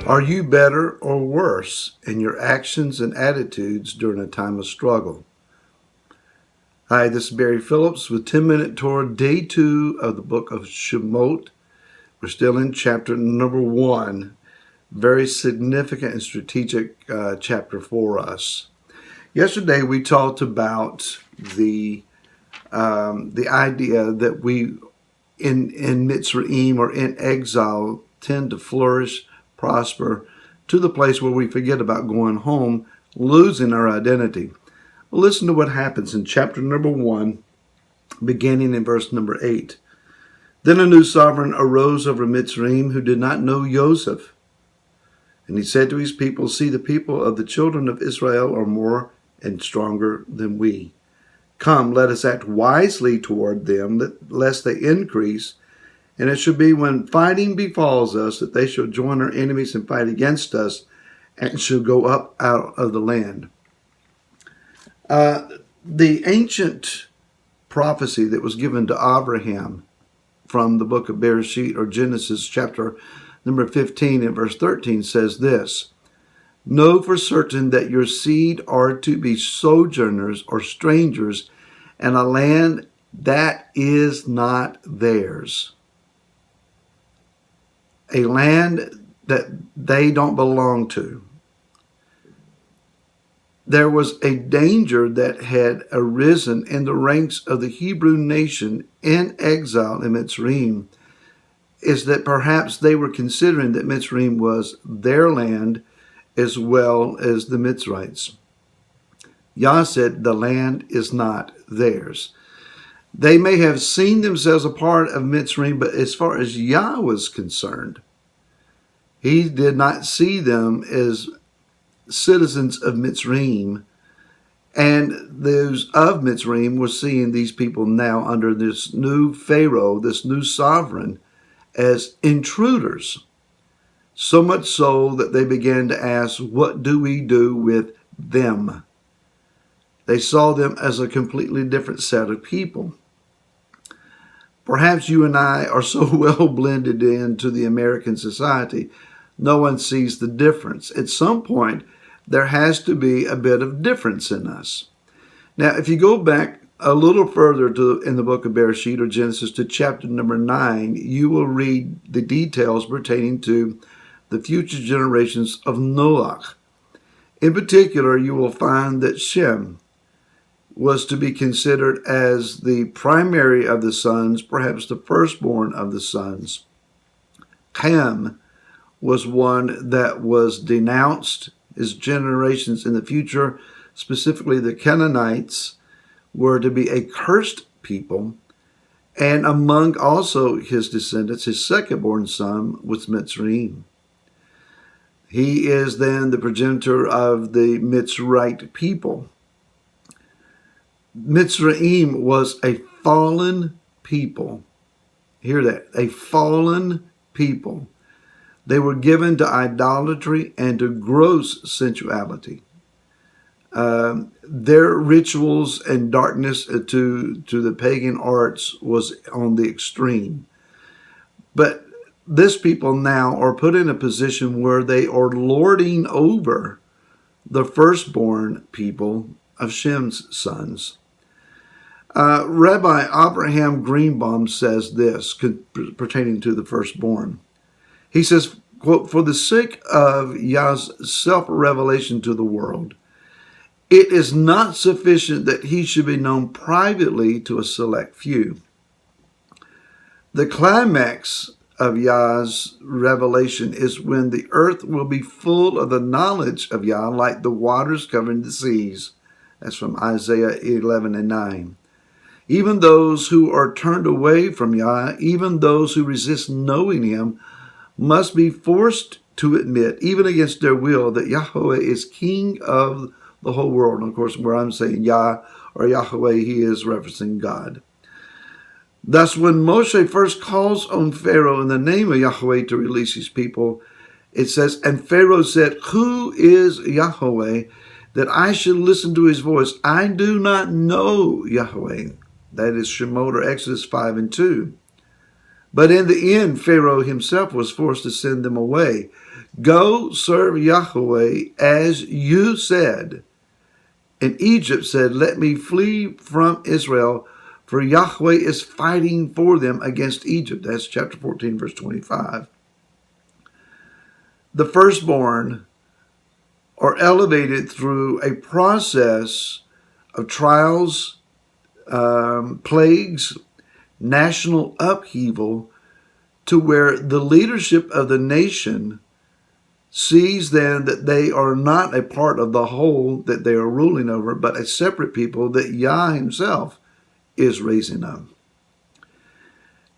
Are you better or worse in your actions and attitudes during a time of struggle? Hi, this is Barry Phillips with 10-Minute Torah, Day 2 of the book of Shemot. We're still in chapter number 1. Very significant and strategic chapter for us. Yesterday we talked about the idea that we in Mitzrayim or in exile tend to flourish, prosper, to the place where we forget about going home, losing our identity. Well, listen to what happens in chapter number 1, beginning in verse number 8. Then a new sovereign arose over Mitzrayim who did not know Joseph. And he said to his people, see, the people of the children of Israel are more and stronger than we. Come, let us act wisely toward them, lest they increase. And it should be when fighting befalls us that they shall join our enemies and fight against us, and shall go up out of the land. The ancient prophecy that was given to Abraham from the book of Bereshit or Genesis chapter number 15 and verse 13 says this: know for certain that your seed are to be sojourners or strangers in a land that is not theirs. A land that they don't belong to. There was a danger that had arisen in the ranks of the Hebrew nation in exile in Mitzrayim, is that perhaps they were considering that Mitzrayim was their land as well as the Mitzrites. Yah said the land is not theirs. They may have seen themselves a part of Mitzrayim, but as far as Yah was concerned, he did not see them as citizens of Mitzrayim, and those of Mitzrayim were seeing these people now under this new Pharaoh, this new sovereign, as intruders. So much so that they began to ask, what do we do with them? They saw them as a completely different set of people. Perhaps you and I are so well blended into the American society, no one sees the difference. At some point, there has to be a bit of difference in us. Now, if you go back a little further in the book of Bereshit or Genesis to chapter number 9, you will read the details pertaining to the future generations of Noach. In particular, you will find that Shem was to be considered as the primary of the sons, perhaps the firstborn of the sons. Ham was one that was denounced. His generations in the future, specifically the Canaanites, were to be a cursed people. And among also his descendants, his second-born son was Mitzrayim. He is then the progenitor of the Mitzrite people. Mitzrayim was a fallen people. Hear that, a fallen people. They were given to idolatry and to gross sensuality. Their rituals and darkness to the pagan arts was on the extreme. But this people now are put in a position where they are lording over the firstborn people of Shem's sons. Rabbi Abraham Greenbaum says this pertaining to the firstborn. He says, quote, for the sake of Yah's self-revelation to the world, it is not sufficient that he should be known privately to a select few. The climax of Yah's revelation is when the earth will be full of the knowledge of Yah like the waters covering the seas. That's from Isaiah 11 and 9. Even those who are turned away from Yah, even those who resist knowing him, must be forced to admit, even against their will, that Yahweh is king of the whole world. And of course, where I'm saying Yah or Yahweh, he is referencing God. Thus, when Moshe first calls on Pharaoh in the name of Yahweh to release his people, it says, and Pharaoh said, who is Yahweh that I should listen to his voice? I do not know Yahweh. That is Shemot or Exodus 5 and 2. But in the end, Pharaoh himself was forced to send them away. Go serve Yahweh as you said. And Egypt said, let me flee from Israel, for Yahweh is fighting for them against Egypt. That's chapter 14, verse 25. The firstborn are elevated through a process of trials, plagues, national upheaval, to where the leadership of the nation sees then that they are not a part of the whole that they are ruling over, but a separate people that Yah himself is raising up.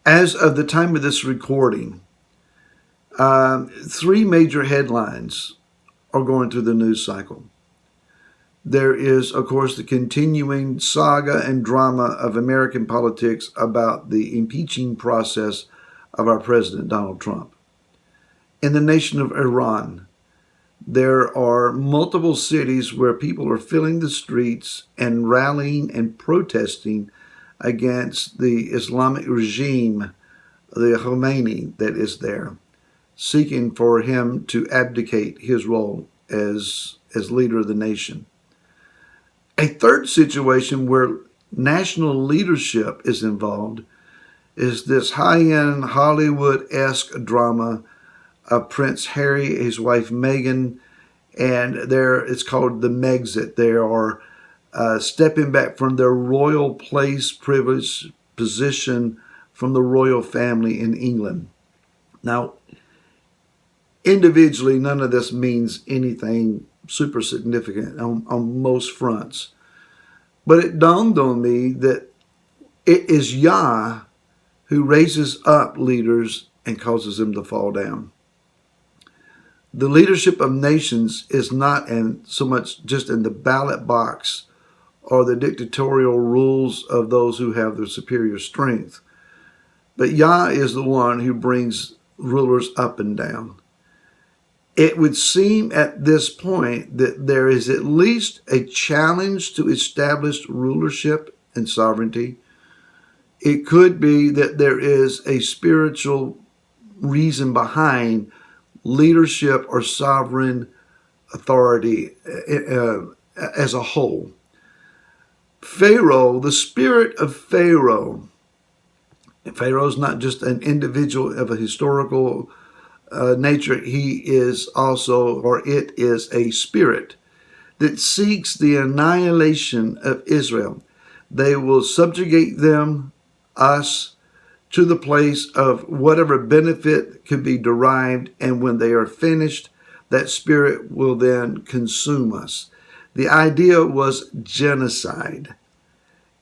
As of the time of this recording, 3 major headlines are going through the news cycle. There is, of course, the continuing saga and drama of American politics about the impeaching process of our President Donald Trump. In the nation of Iran, there are multiple cities where people are filling the streets and rallying and protesting against the Islamic regime, the Khomeini that is there, seeking for him to abdicate his role as leader of the nation. A third situation where national leadership is involved is this high-end Hollywood-esque drama of Prince Harry, his wife Meghan, and it's called the Megxit. They are stepping back from their royal place, privilege, position from the royal family in England. Now, individually, none of this means anything super significant on most fronts. But it dawned on me that it is Yah who raises up leaders and causes them to fall down. The leadership of nations is not so much just in the ballot box or the dictatorial rules of those who have the superior strength. But Yah is the one who brings rulers up and down. It would seem at this point that there is at least a challenge to established rulership and sovereignty. It could be that there is a spiritual reason behind leadership or sovereign authority as a whole. Pharaoh, the spirit of Pharaoh is not just an individual of a historical nature. He is also, or it is a spirit that seeks the annihilation of Israel. They will subjugate them, us, to the place of whatever benefit could be derived, and when they are finished, that spirit will then consume us. The idea was genocide.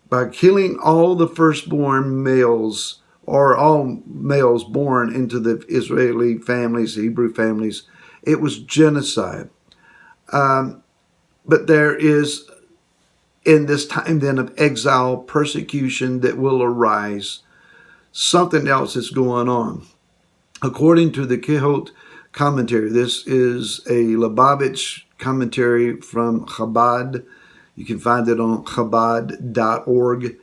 By killing all the firstborn males, or all males born into the Israeli families, Hebrew families, it was genocide. But there is, in this time then of exile, persecution that will arise. Something else is going on. According to the Shemot commentary, this is a Lubavitch commentary from Chabad. You can find it on chabad.org.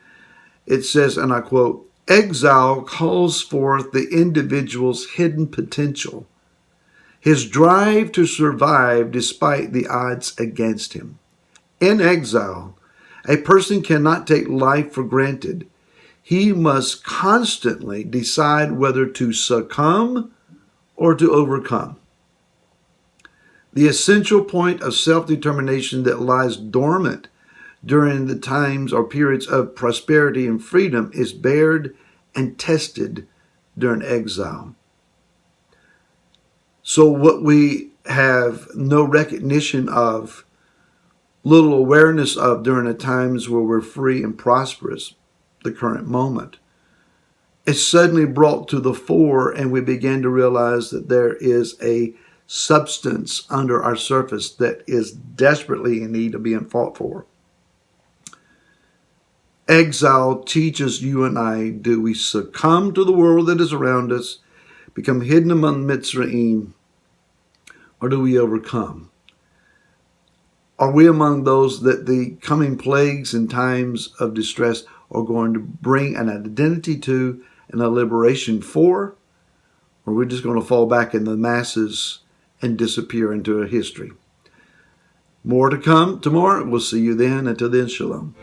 It says, and I quote, "Exile calls forth the individual's hidden potential, his drive to survive despite the odds against him. In exile, a person cannot take life for granted. He must constantly decide whether to succumb or to overcome. The essential point of self-determination that lies dormant during the times or periods of prosperity and freedom is bared and tested during exile." So what we have no recognition of, little awareness of during the times where we're free and prosperous, the current moment, it's suddenly brought to the fore, and we begin to realize that there is a substance under our surface that is desperately in need of being fought for. Exile teaches you and I, do we succumb to the world that is around us, become hidden among Mitzrayim, or do we overcome? Are we among those that the coming plagues and times of distress are going to bring an identity to and a liberation for? Or are we just going to fall back in the masses and disappear into history. More to come tomorrow. We'll see you then. Until then, shalom.